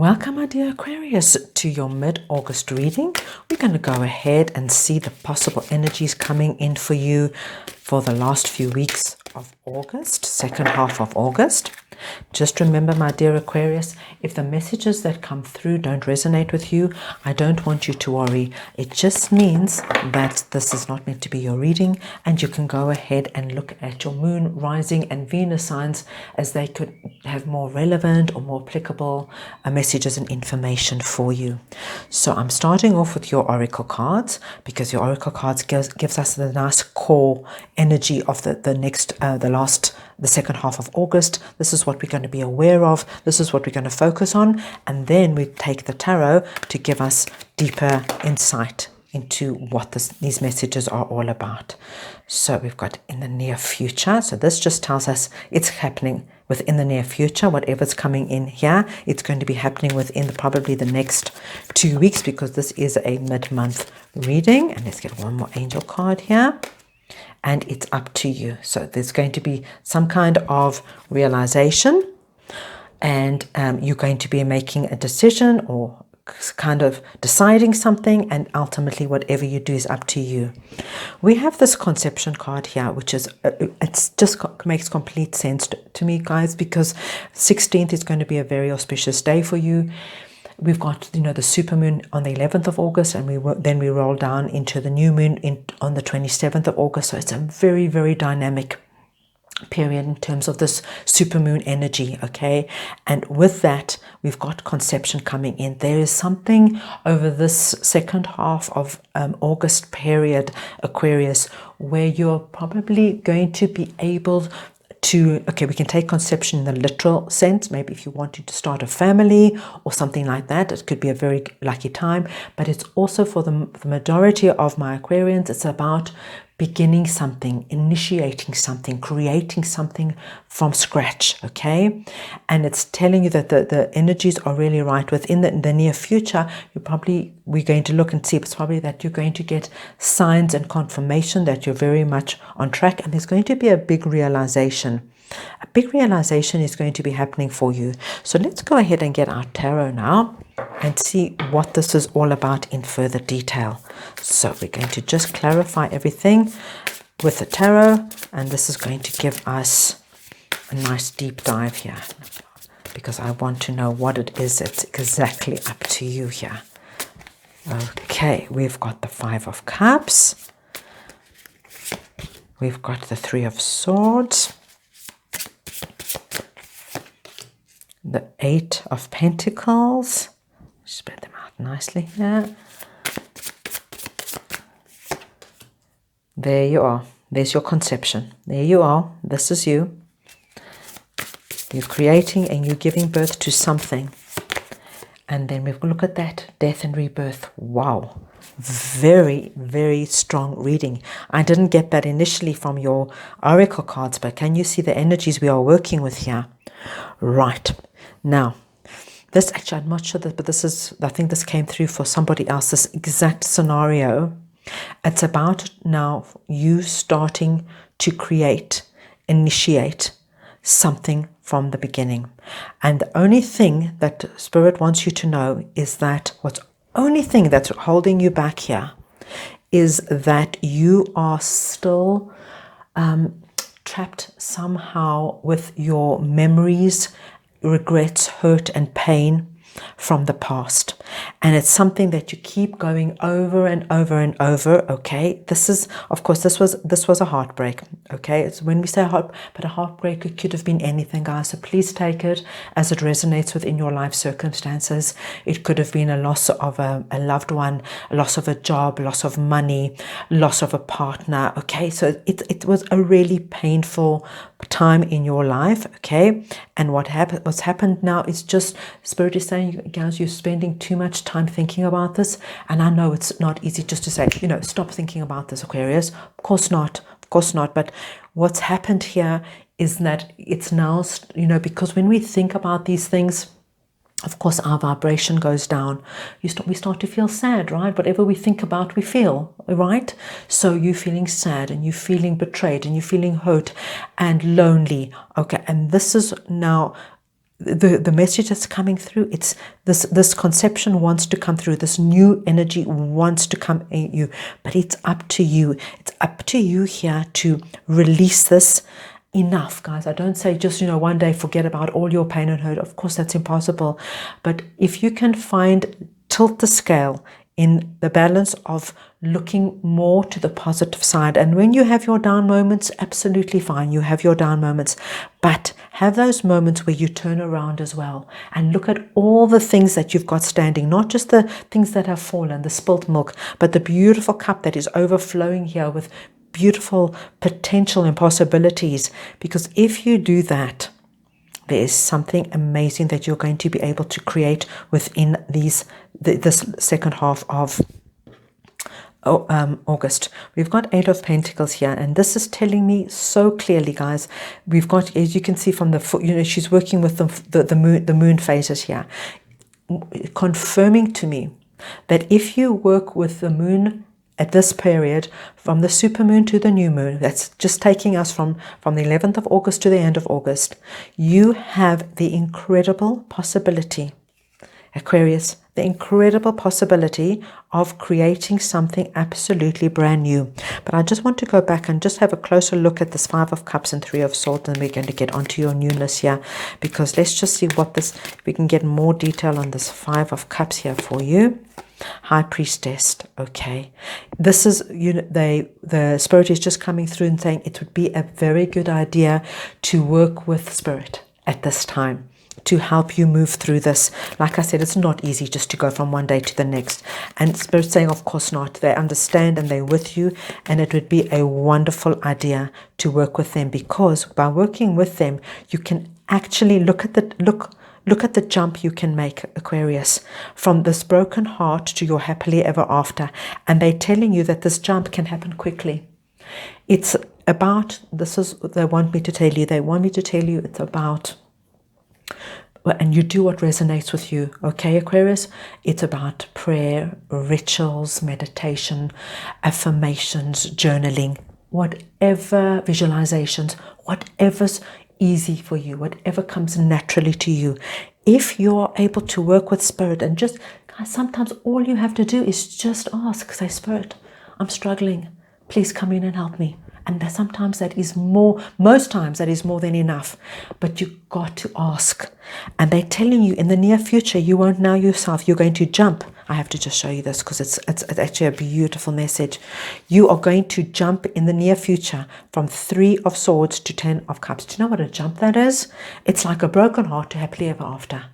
Welcome, my dear Aquarius, to your mid-August reading. We're going to go ahead and see the possible energies coming in for you for the last few weeks of August, second half of August. Just remember, my dear Aquarius, if the messages that come through don't resonate with you, I don't want you to worry. It just means that this is not meant to be your reading, and you can go ahead and look at your moon, rising, and Venus signs as they could have more relevant or more applicable messages and information for you. So I'm starting off with your oracle cards, because your oracle cards gives us the nice core energy of the second half of August. This is what we're going to be aware of. This is what we're going to focus on. And then we take the tarot to give us deeper insight into what these messages are all about. So we've got in the near future. So this just tells us it's happening within the near future. Whatever's coming in here, it's going to be happening within probably the next 2 weeks, because this is a mid-month reading. And let's get one more angel card here. And it's up to you. So there's going to be some kind of realization, and you're going to be making a decision or kind of deciding something, and ultimately whatever you do is up to you. We have this conception card here, which is makes complete sense to me, guys, because 16th is going to be a very auspicious day for you. We've got, the supermoon on the 11th of August, and then we roll down into the new moon on the 27th of August. So it's a very, very dynamic period in terms of this supermoon energy, okay? And with that, we've got conception coming in. There is something over this second half of August period, Aquarius, where you're probably going to be able to, we can take conception in the literal sense. Maybe if you wanted to start a family or something like that, it could be a very lucky time. But it's also for the majority of my Aquarians, it's about beginning something, initiating something, creating something from scratch, okay? And it's telling you that the energies are really right. Within the near future, we're going to look and see, it's probably that you're going to get signs and confirmation that you're very much on track, and there's going to be a big realization. A big realization is going to be happening for you. So let's go ahead and get our tarot now and see what this is all about in further detail. So we're going to just clarify everything with the tarot, and this is going to give us a nice deep dive here, because I want to know what it is. It's exactly up to you here. Okay, we've got the 5 of Cups. We've got the 3 of Swords. The 8 of Pentacles. Spread them out nicely here. There you are. There's your conception. There you are. This is you. You're creating and you're giving birth to something. And then we've got to look at that. Death and rebirth. Wow. Very, very strong reading. I didn't get that initially from your oracle cards, but can you see the energies we are working with here? Right. Now, this actually, I'm not sure that, but I think this came through for somebody else, this exact scenario. It's about now you starting to initiate something from the beginning. And the only thing that Spirit wants you to know is that only thing that's holding you back here is that you are still trapped somehow with your memories, regrets, hurt, and pain from the past. And it's something that you keep going over and over and over, okay? This is, of course, this was a heartbreak, okay? It's when we say but a heartbreak, it could have been anything, guys. So please take it as it resonates within your life circumstances. It could have been a loss of a loved one, a loss of a job, loss of money, loss of a partner, okay? So it was a really painful time in your life, okay? And what's happened now is just Spirit is saying, guys, you're spending too much time thinking about this. And I know it's not easy just to say, stop thinking about this, Aquarius. Of course not. But what's happened here is that it's now, because when we think about these things, of course, our vibration goes down. We start to feel sad, right? Whatever we think about, we feel, right? So you're feeling sad, and you're feeling betrayed, and you're feeling hurt and lonely. Okay, and this is now the message that's coming through, it's this conception wants to come through, this new energy wants to come in you, but it's up to you. It's up to you here to release this. Enough, guys. I don't say just, one day forget about all your pain and hurt. Of course, that's impossible. But if you can tilt the scale in the balance of looking more to the positive side. And when you have your down moments, absolutely fine. You have your down moments. But have those moments where you turn around as well and look at all the things that you've got standing, not just the things that have fallen, the spilt milk, but the beautiful cup that is overflowing here with beautiful potential and possibilities. Because if you do that, there is something amazing that you're going to be able to create within this second half of August. We've got 8 of Pentacles here, and this is telling me so clearly, guys. We've got, as you can see from she's working with the moon phases here, confirming to me that if you work with the moon at this period, from the supermoon to the new moon, that's just taking us from the 11th of August to the end of August, you have the incredible possibility, Aquarius, the incredible possibility of creating something absolutely brand new. But I just want to go back and just have a closer look at this 5 of Cups and 3 of Swords, and we're going to get onto your newness here, because let's just see we can get more detail on this 5 of Cups here for you. High Priestess. Okay, this is, the Spirit is just coming through and saying it would be a very good idea to work with Spirit at this time to help you move through this. Like I said, it's not easy just to go from one day to the next, and Spirit saying, of course not. They understand and they're with you, and it would be a wonderful idea to work with them, because by working with them, you can actually look at the jump you can make, Aquarius, from this broken heart to your happily ever after. And they're telling you that this jump can happen quickly. It's about, this is what they want me to tell you. They want me to tell you it's about, and you do what resonates with you, okay, Aquarius? It's about prayer, rituals, meditation, affirmations, journaling, whatever, visualizations, whatever's easy for you, whatever comes naturally to you. If you're able to work with Spirit, and just, guys, sometimes all you have to do is just ask, say, Spirit, I'm struggling, please come in and help me. And sometimes that is more, most times that is more than enough. But you got to ask. And they're telling you in the near future, you won't know yourself, you're going to jump. I have to just show you this because it's actually a beautiful message. You are going to jump in the near future from 3 of Swords to 10 of Cups. Do you know what a jump that is? It's like a broken heart to happily ever after.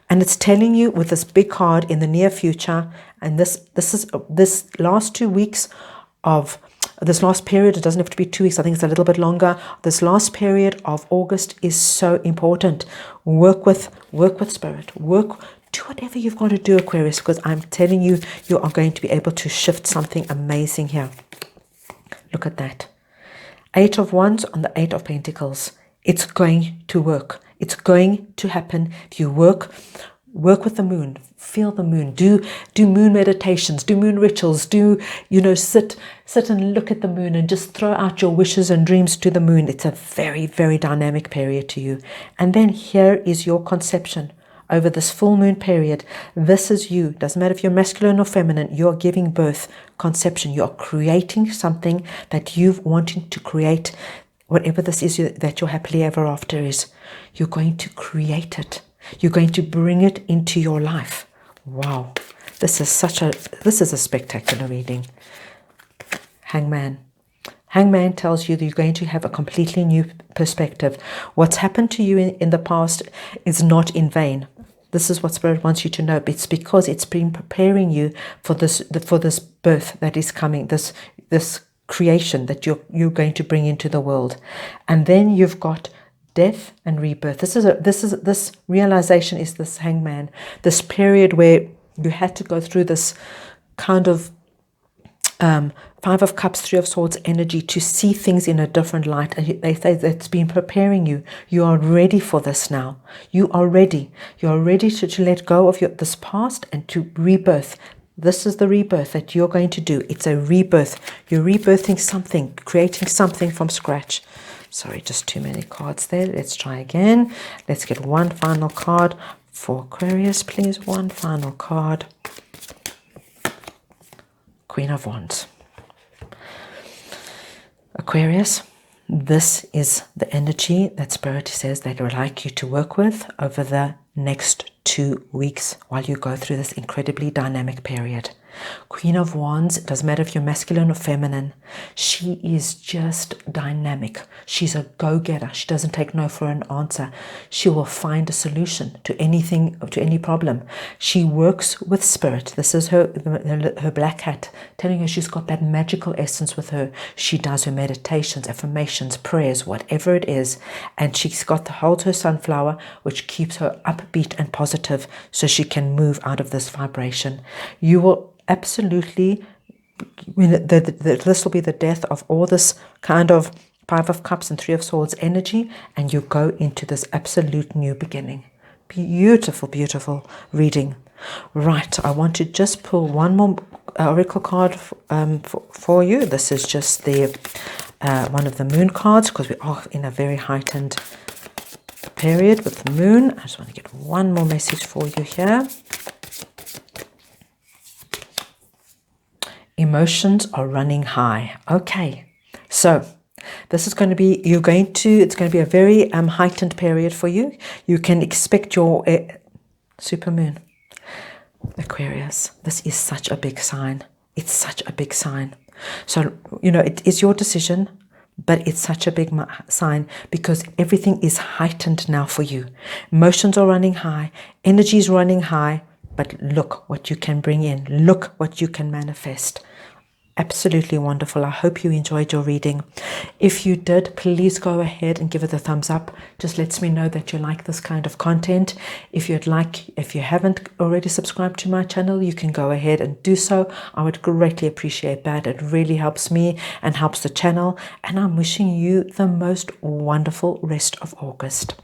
And it's telling you with this big card in the near future, and this last 2 weeks of this last period, it doesn't have to be 2 weeks, I think it's a little bit longer. This last period of August is so important. Work with Spirit. Do whatever you've got to do, Aquarius, because I'm telling you, you are going to be able to shift something amazing here. Look at that. 8 of Wands on the 8 of Pentacles. It's going to work. It's going to happen. If you work with the moon, feel the moon, do moon meditations, do moon rituals, sit and look at the moon and just throw out your wishes and dreams to the moon. It's a very, very dynamic period to you. And then here is your conception over this full moon period. This is you. Doesn't matter if you're masculine or feminine, you're giving birth, conception. You're creating something that you've wanting to create, whatever this is that your happily ever after is. You're going to create it. You're going to bring it into your life. Wow. This is a spectacular reading. Hangman. Hangman tells you that you're going to have a completely new perspective. What's happened to you in the past is not in vain. This is what Spirit wants you to know. It's because it's been preparing you for this birth that is coming, this creation that you're going to bring into the world. And then you've got death and rebirth. This realization is this Hangman, this period where you had to go through this kind of 5 of Cups, 3 of Swords energy to see things in a different light. And they say that it's been preparing you. You are ready for this now. You are ready. You are ready to let go of this past and to rebirth. This is the rebirth that you're going to do. It's a rebirth. You're rebirthing something, creating something from scratch. Sorry, just too many cards there. Let's try again. Let's get one final card for Aquarius, please. One final card. Queen of Wands. Aquarius, this is the energy that Spirit says they would like you to work with over the next 2 weeks while you go through this incredibly dynamic period. Queen of Wands, it doesn't matter if you're masculine or feminine, she is just dynamic. She's a go-getter. She doesn't take no for an answer. She will find a solution to anything, to any problem. She works with Spirit. This is her black hat, telling her she's got that magical essence with her. She does her meditations, affirmations, prayers, whatever it is, and she's got to hold her sunflower, which keeps her upbeat and positive so she can move out of this vibration. You will absolutely, this will be the death of all this kind of Five of Cups and Three of Swords energy, and you go into this absolute new beginning. Beautiful, beautiful reading. Right, I want to just pull one more oracle card for you. This is just the one of the moon cards, because we are in a very heightened period with the moon. I just want to get one more message for you here. Emotions are running high. Okay, so this is going to be, it's going to be a very heightened period for you. You can expect your supermoon. Aquarius, this is such a big sign. It's such a big sign. So, it is your decision, but it's such a big sign because everything is heightened now for you. Emotions are running high. Energy is running high. But look what you can bring in. Look what you can manifest. Absolutely wonderful. I hope you enjoyed your reading. If you did, please go ahead and give it a thumbs up. Just lets me know that you like this kind of content. If you haven't already subscribed to my channel, you can go ahead and do so. I would greatly appreciate that. It really helps me and helps the channel. And I'm wishing you the most wonderful rest of August.